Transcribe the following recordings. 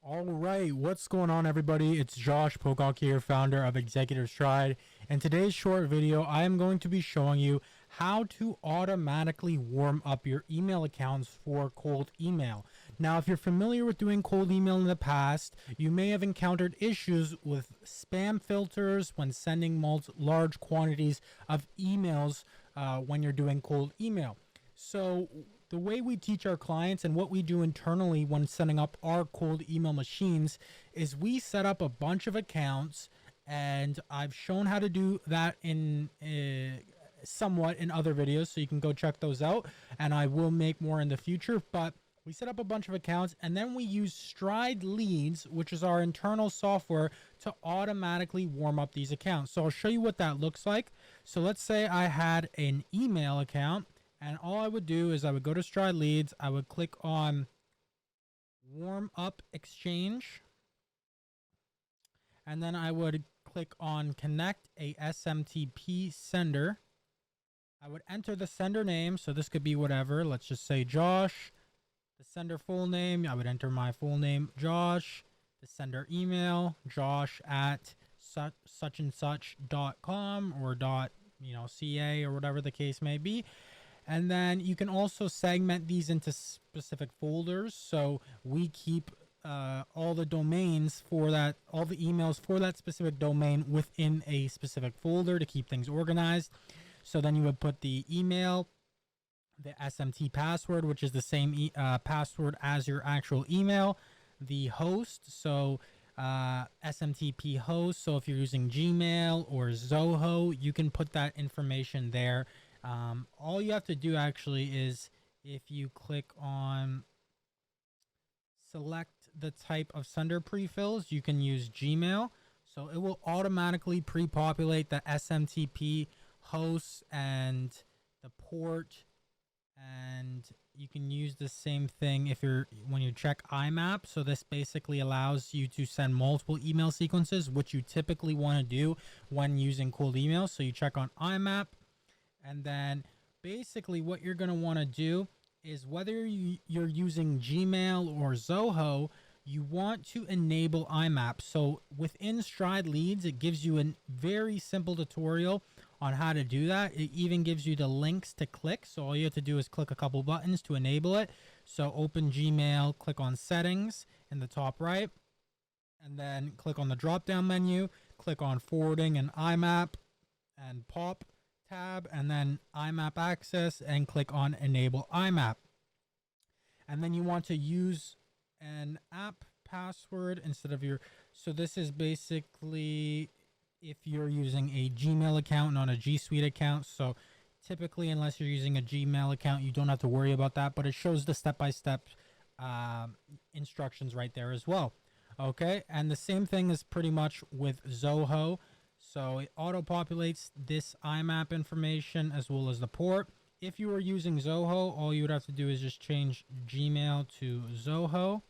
All right, what's going on, everybody? It's Josh Pocock here, founder of Executive Stride. In today's short video, I am going to be showing you how to automatically warm up your email accounts for cold email. Now, if you're familiar with doing cold email in the past, you may have encountered issues with spam filters when sending large quantities of emails when you're doing cold email. So the way we teach our clients and what we do internally when setting up our cold email machines is we set up a bunch of accounts, and I've shown how to do that in somewhat in other videos, so you can go check those out, and I will make more in the future. But we set up a bunch of accounts, and then we use StrideLeads, which is our internal software, to automatically warm up these accounts. So I'll show you what that looks like. So let's say I had an email account, and all I would do is I would go to StrideLeads, I would click on Warm Up Exchange, and then I would click on Connect a SMTP Sender. I would enter the sender name, so this could be whatever. Let's just say Josh. The sender full name, I would enter my full name, Josh. The sender email, josh@suchandsuch.com or .ca or whatever the case may be. And then you can also segment these into specific folders. So we keep all the domains for that, all the emails for that specific domain within a specific folder to keep things organized. So then you would put the email, the SMT password, which is the same password as your actual email, the host, so SMTP host. So if you're using Gmail or Zoho, you can put that information there. All you have to do actually is if you click on select the type of sender prefills, you can use Gmail. So it will automatically pre-populate the SMTP hosts and the port, and you can use the same thing if when you check IMAP. So this basically allows you to send multiple email sequences, which you typically want to do when using cold email. So you check on IMAP. And then basically what you're going to want to do is whether you're using Gmail or Zoho, you want to enable IMAP. So within StrideLeads, it gives you a very simple tutorial on how to do that. It even gives you the links to click. So all you have to do is click a couple buttons to enable it. So open Gmail, click on settings in the top right, and then click on the drop down menu, click on forwarding and IMAP and pop tab, and then IMAP access, and click on enable IMAP. And then you want to use an app password instead of your, so this is basically if you're using a Gmail account, not a G Suite account. So typically, unless you're using a Gmail account, you don't have to worry about that, but it shows the step-by-step instructions right there as well. Okay, and the same thing is pretty much with Zoho. So it auto-populates this IMAP information as well as the port. If you are using Zoho, all you would have to do is just change Gmail to Zoho.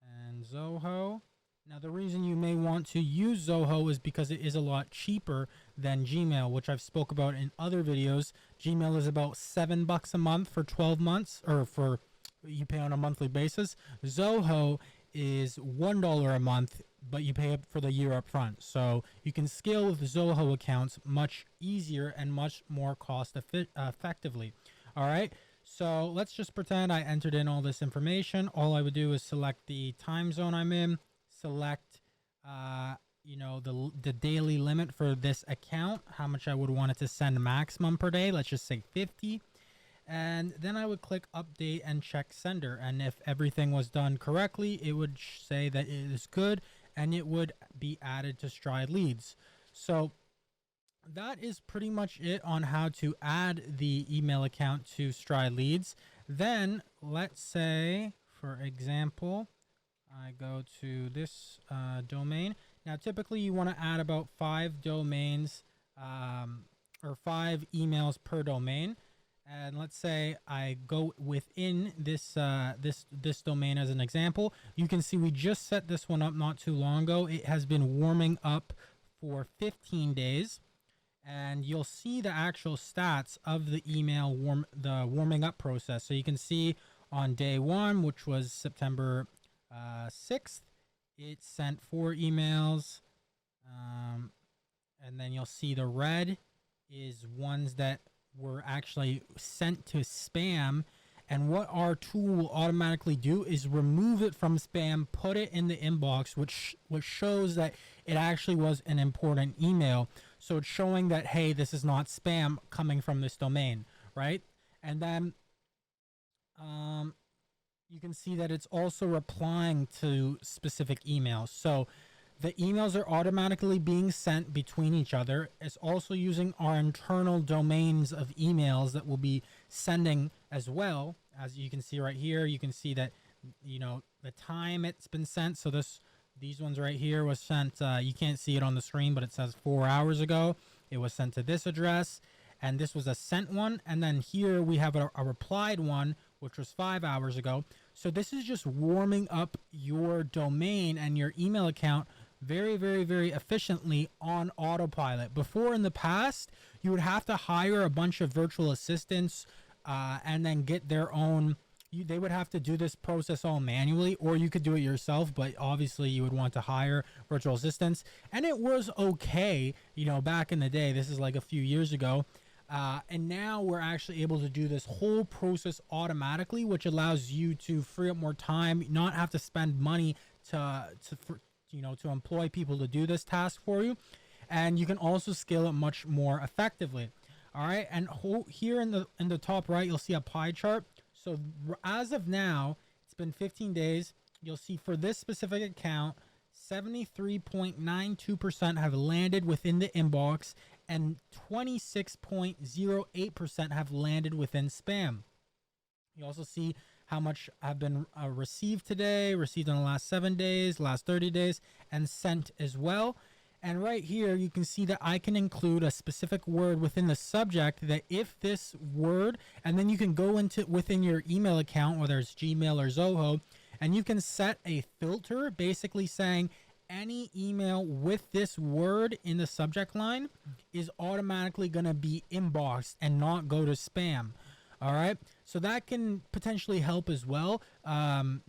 And Zoho. Now the reason you may want to use Zoho is because it is a lot cheaper than Gmail, which I've spoke about in other videos. Gmail is about $7 a month for 12 months, or for you pay on a monthly basis. Zoho is $1 a month, but you pay for the year up front. So you can scale with Zoho accounts much easier and much more cost effectively. All right. So let's just pretend I entered in all this information. All I would do is select the time zone I'm in, select, the daily limit for this account, how much I would want it to send maximum per day. Let's just say 50. And then I would click update and check sender. And if everything was done correctly, it would say that it is good, and it would be added to StrideLeads. So that is pretty much it on how to add the email account to StrideLeads. Then let's say, for example, I go to this domain. Now, typically you want to add about 5 domains or 5 emails per domain. And let's say I go within this this domain as an example. You can see we just set this one up not too long ago. It has been warming up for 15 days. And you'll see the actual stats of the email warming up process. So you can see on day 1, which was September 6th, it sent 4 emails. And then you'll see the red is ones that were actually sent to spam. And what our tool will automatically do is remove it from spam, put it in the inbox, which shows that it actually was an important email. So it's showing that, hey, this is not spam coming from this domain, right? And then you can see that it's also replying to specific emails. So the emails are automatically being sent between each other. It's also using our internal domains of emails that we'll be sending as well. As you can see right here, you can see that, you know, the time it's been sent. So these ones right here was sent, you can't see it on the screen, but it says 4 hours ago. It was sent to this address, and this was a sent one. And then here we have a replied one, which was 5 hours ago. So this is just warming up your domain and your email account very, very, very efficiently on autopilot. Before, in the past, you would have to hire a bunch of virtual assistants and then get their own. They would have to do this process all manually, or you could do it yourself, but obviously you would want to hire virtual assistants. And it was okay, you know, back in the day. This is like a few years ago. And now we're actually able to do this whole process automatically, which allows you to free up more time, not have to spend money to employ people to do this task for you. And you can also scale it much more effectively. All right. And here in the top right, you'll see a pie chart. So as of now, it's been 15 days. You'll see for this specific account, 73.92% have landed within the inbox and 26.08% have landed within spam. You also see how much have been received today, received in the last 7 days, last 30 days, and sent as well. And right here, you can see that I can include a specific word within the subject, that if this word, and then you can go into within your email account, whether it's Gmail or Zoho, and you can set a filter basically saying any email with this word in the subject line is automatically going to be inboxed and not go to spam. All right. So that can potentially help as well.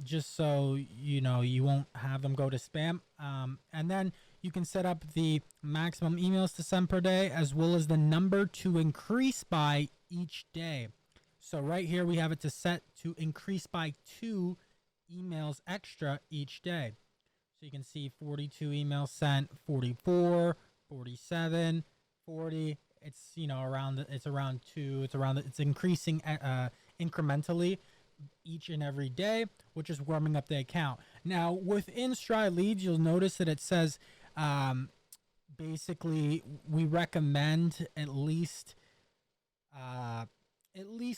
Just so you know, you won't have them go to spam. And then you can set up the maximum emails to send per day, as well as the number to increase by each day. So right here, we have it to set to increase by 2 emails extra each day. So you can see 42 emails sent, 44, 47, 40. It's, you know, it's around 2. It's increasing incrementally each and every day, which is warming up the account. Now within StrideLeads, you'll notice that it says basically we recommend at least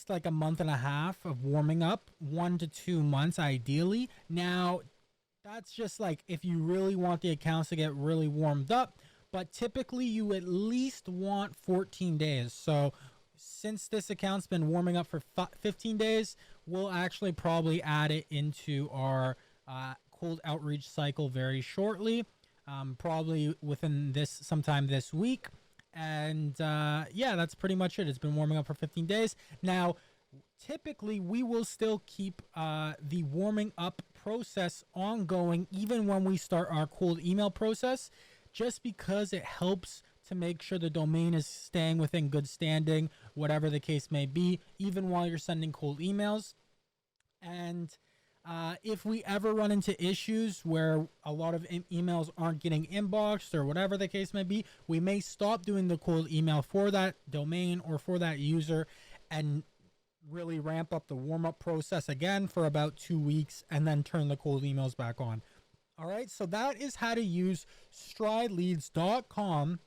like a month and a half of warming up, 1 to 2 months ideally. Now that's just like if you really want the accounts to get really warmed up, but typically you at least want 14 days. So since this account's been warming up for 15 days, we'll actually probably add it into our cold outreach cycle very shortly, probably within sometime this week. And yeah, that's pretty much it. It's been warming up for 15 days. Now, typically we will still keep the warming up process ongoing even when we start our cold email process, just because it helps to make sure the domain is staying within good standing, whatever the case may be, even while you're sending cold emails. And if we ever run into issues where a lot of emails aren't getting inboxed or whatever the case may be, we may stop doing the cold email for that domain or for that user and really ramp up the warm-up process again for about 2 weeks and then turn the cold emails back on. All right, so that is how to use StrideLeads.com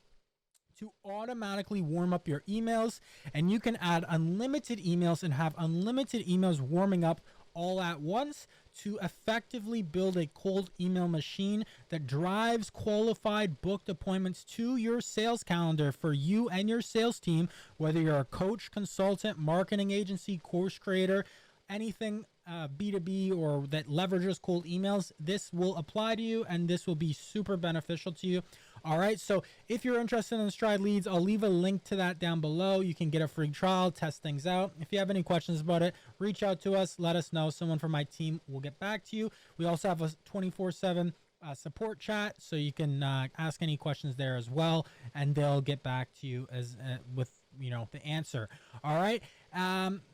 to automatically warm up your emails, and you can add unlimited emails and have unlimited emails warming up all at once to effectively build a cold email machine that drives qualified booked appointments to your sales calendar for you and your sales team, whether you're a coach, consultant, marketing agency, course creator, anything B2B or that leverages cold emails. This will apply to you, and this will be super beneficial to you. All right, so if you're interested in StrideLeads, I'll leave a link to that down below. You can get a free trial, test things out. If you have any questions about it, reach out to us, let us know. Someone from my team will get back to you. We also have a 24/7 support chat, so you can ask any questions there as well, and they'll get back to you as with the answer. All right,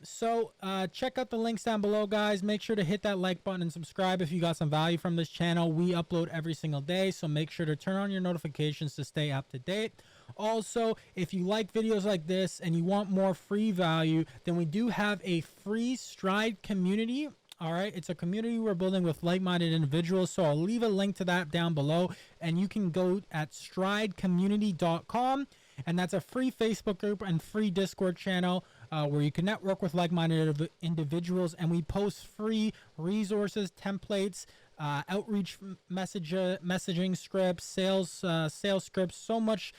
so check out the links down below, guys. Make sure to hit that like button and subscribe if you got some value from this channel. We upload every single day, so make sure to turn on your notifications to stay up to date. Also, if you like videos like this and you want more free value, then we do have a free Stride community. All right, it's a community we're building with like-minded individuals, so I'll leave a link to that down below, and you can go at stridecommunity.com, and that's a free Facebook group and free Discord channel where you can network with like-minded individuals, and we post free resources, templates, outreach messaging scripts, sales scripts, so much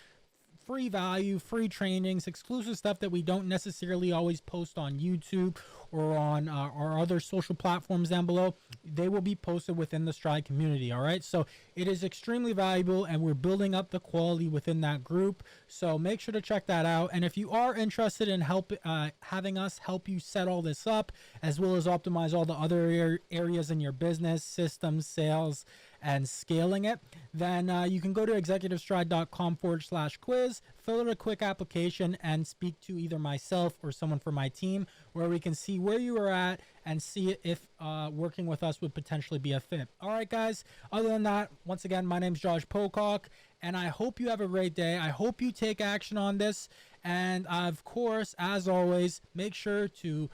free value, free trainings, exclusive stuff that we don't necessarily always post on YouTube or on our other social platforms down below. They will be posted within the Stride community. All right, so it is extremely valuable, and we're building up the quality within that group, so make sure to check that out. And if you are interested in having us help you set all this up, as well as optimize all the other areas in your business, systems, sales, and scaling it, then you can go to executivestride.com/quiz, fill out a quick application, and speak to either myself or someone from my team, where we can see where you are at and see if working with us would potentially be a fit. All right, guys, other than that, once again, my name's Josh Pocock, and I hope you have a great day. I hope you take action on this, and of course, as always, make sure to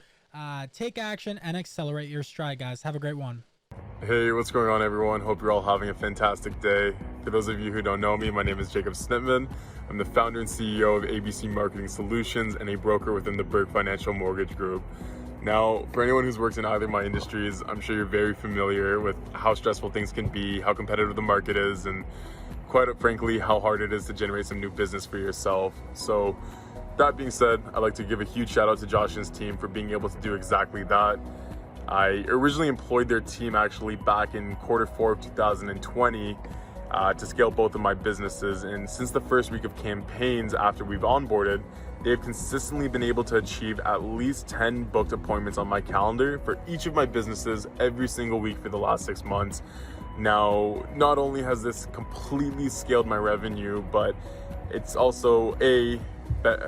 take action and accelerate your stride, guys. Have a great one. Hey, what's going on, everyone? Hope you're all having a fantastic day. For those of you who don't know me, my name is Snitman. I'm the founder and CEO of ABC Marketing Solutions and a broker within the Burke Financial Mortgage Group. Now, for anyone who's worked in either of my industries, I'm sure you're very familiar with how stressful things can be, how competitive the market is, and quite frankly, how hard it is to generate some new business for yourself. So that being said, I'd like to give a huge shout out to Josh and his team for being able to do exactly that. I originally employed their team actually back in Q4 of 2020 to scale both of my businesses, and since the first week of campaigns after we've onboarded, they've consistently been able to achieve at least 10 booked appointments on my calendar for each of my businesses every single week for the last 6 months. Now, not only has this completely scaled my revenue, but it's also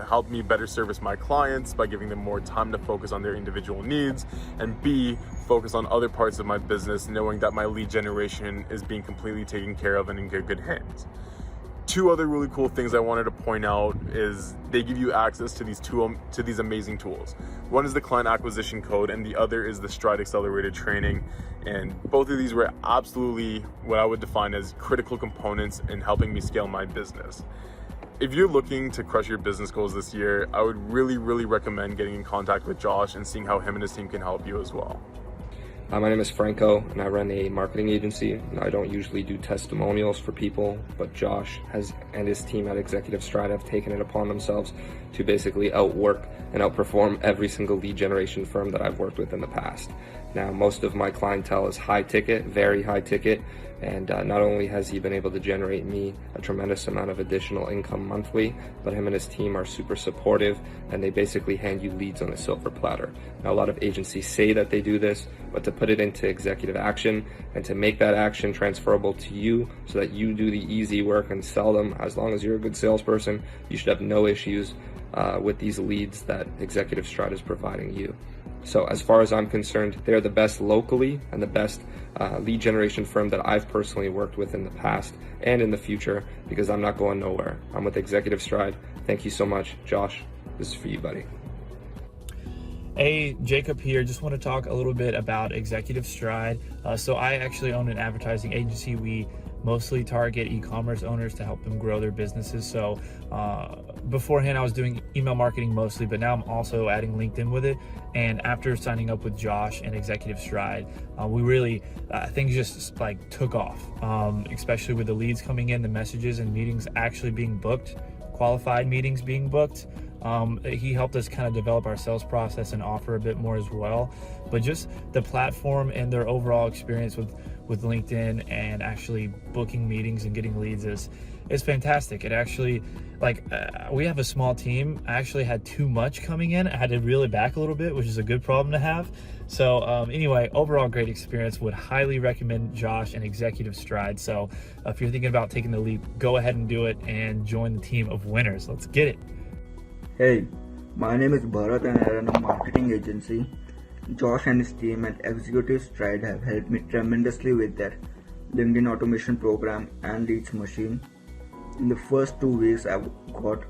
helped me better service my clients by giving them more time to focus on their individual needs, and B, focus on other parts of my business, knowing that my lead generation is being completely taken care of and in good hands. Two other really cool things I wanted to point out is they give you access to these amazing tools. One is the client acquisition code, and the other is the Stride Accelerated Training. And both of these were absolutely what I would define as critical components in helping me scale my business. If you're looking to crush your business goals this year, I would really recommend getting in contact with Josh and seeing how him and his team can help you as well. My name is Franco, and I run a marketing agency. I don't usually do testimonials for people, but Josh and his team at Executive Stride have taken it upon themselves to basically outwork and outperform every single lead generation firm that I've worked with in the past. Now, most of my clientele is high ticket, very high ticket, and not only has he been able to generate me a tremendous amount of additional income monthly, but him and his team are super supportive, and they basically hand you leads on a silver platter. Now, a lot of agencies say that they do this, but to put it into executive action and to make that action transferable to you so that you do the easy work and sell them, as long as you're a good salesperson, you should have no issues with these leads that Executive Stride is providing you. So as far as I'm concerned, they're the best locally and the best lead generation firm that I've personally worked with in the past and in the future, because I'm not going nowhere. I'm with Executive Stride. Thank you so much. Josh, this is for you, buddy. Hey, Jacob here. Just want to talk a little bit about Executive Stride. So I actually own an advertising agency. We mostly target e-commerce owners to help them grow their businesses. So beforehand I was doing email marketing mostly, but now I'm also adding LinkedIn with it. And after signing up with Josh and Executive Stride, we really, things just like took off, especially with the leads coming in, the messages and meetings actually being booked, qualified meetings being booked. He helped us kind of develop our sales process and offer a bit more as well. But just the platform and their overall experience with with LinkedIn and actually booking meetings and getting leads is fantastic. It actually, we have a small team. I actually had too much coming in. I had to reel it back a little bit, which is a good problem to have. So anyway, overall great experience. Would highly recommend Josh and Executive Stride. So if you're thinking about taking the leap, go ahead and do it and join the team of winners. Let's get it. Hey, my name is Bharat and I run a marketing agency. Josh and his team at Executive Stride have helped me tremendously with their LinkedIn automation program and leads machine. In the first 2 weeks, I've got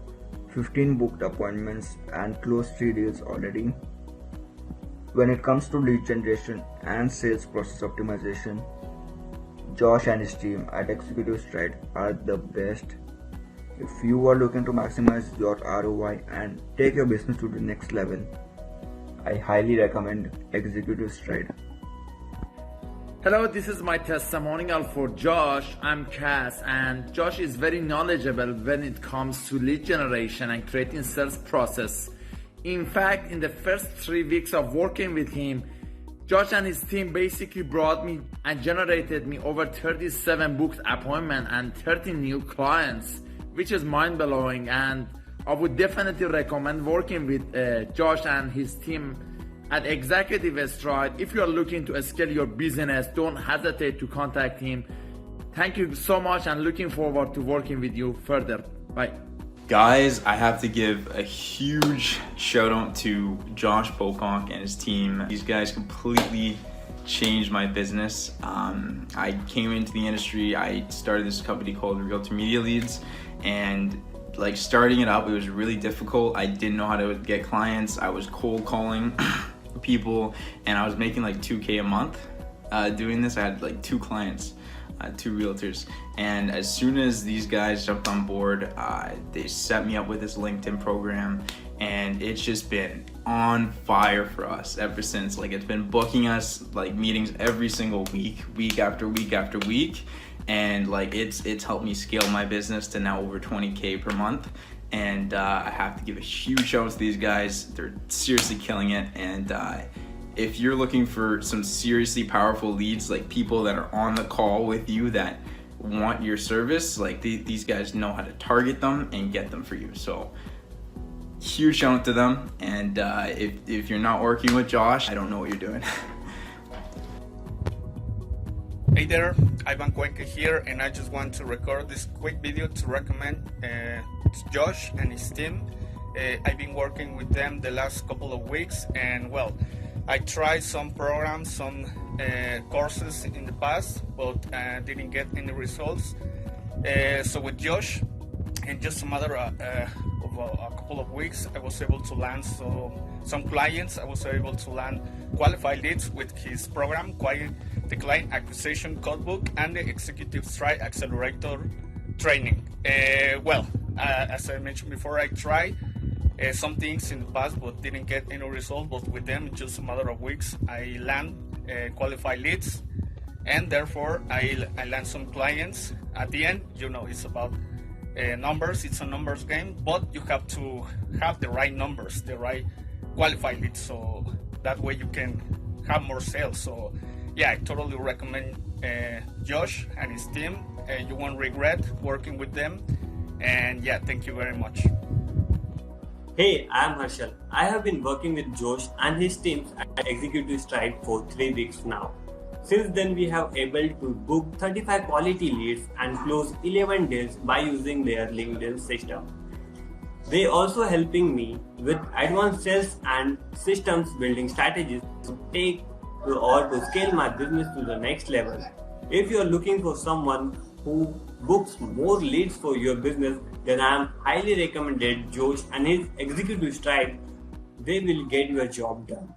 15 booked appointments and closed 3 deals already. When it comes to lead generation and sales process optimization, Josh and his team at Executive Stride are the best. If you are looking to maximize your ROI and take your business to the next level, I highly recommend Executive Stride. Hello, this is my testimonial for Josh. I'm Cass, and Josh is very knowledgeable when it comes to lead generation and creating sales process. In fact, in the first 3 weeks of working with him, Josh and his team basically brought me and generated me over 37 booked appointments and 13 new clients, which is mind-blowing, and I would definitely recommend working with Josh and his team at Executive Stride. If you are looking to scale your business, don't hesitate to contact him. Thank you so much and looking forward to working with you further. Bye. Guys, I have to give a huge shout out to Josh Pocock and his team. These guys completely changed my business. I came into the industry, I started this company called Realtor Media Leads, and starting it up, it was really difficult. I didn't know how to get clients. I was cold calling people, and I was making like $2K a month doing this. I had 2 clients, 2 realtors, and as soon as these guys jumped on board, they set me up with this LinkedIn program, and it's just been on fire for us ever since. It's been booking us meetings every single week after week after week, and it's helped me scale my business to now over 20K per month. And I have to give a huge shout out to these guys. They're seriously killing it. And if you're looking for some seriously powerful leads, people that are on the call with you that want your service, these guys know how to target them and get them for you. So huge shout out to them. And if you're not working with Josh, I don't know what you're doing. Hey there, Ivan Cuenca here, and I just want to record this quick video to recommend Josh and his team. I've been working with them the last couple of weeks, and well, I tried some programs, some courses in the past, but didn't get any results. So with Josh, in just a matter of a couple of weeks, I was able to land some clients. I was able to land qualified leads with his program, the Client Acquisition Codebook, and the Executive Stride Accelerator training. As I mentioned before, I tried some things in the past but didn't get any result. But with them, in just a matter of weeks, I land qualified leads, and therefore I land some clients. At the end, it's about numbers. It's a numbers game, but you have to have the right numbers, the right qualified leads, so that way you can have more sales. So yeah, I totally recommend Josh and his team. You won't regret working with them. And yeah, thank you very much. Hey, I am Harshal. I have been working with Josh and his teams at Executive Stride for 3 weeks now. Since then, we have able to book 35 quality leads and close 11 deals by using their LinkedIn system. They also helping me with advanced sales and systems building strategies to take to scale my business to the next level. If you are looking for someone who books more leads for your business, then I am highly recommended Josh and his Executive Stride. They will get your job done.